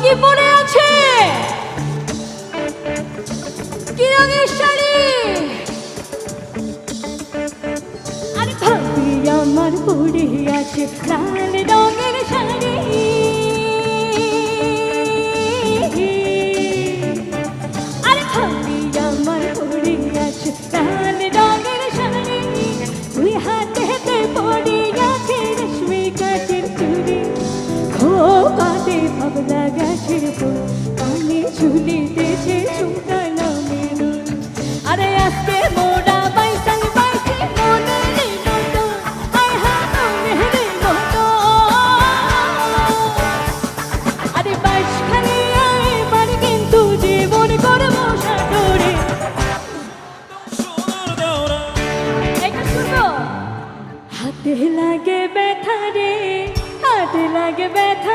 কি পরে আছে কি রঙের শাড়ি? আরে ভাবি আমার পরে আছে লাল রঙের শাড়ি। আরে ভাবি আমার পরে আছে লাল রঙের শাড়ি। তুই হাতে হাতে পরে আছে রেশমি কাঠের চুড়ি। খোপাতে ভাবলা গাছের ফুল, কানে ঝুলিতেছে সুতানা মেরুল। আরে আজকে মোরা বাইসাং বাইছি মনেরই মতো, আয় হা মনেরই মতো। আরে বাইশখানি এবার কিন্তু জীবন করবো সাগরে। এটা শুনবো? হাতে লাগে ব্যথা রে, হাতে লাগে ব্যথা।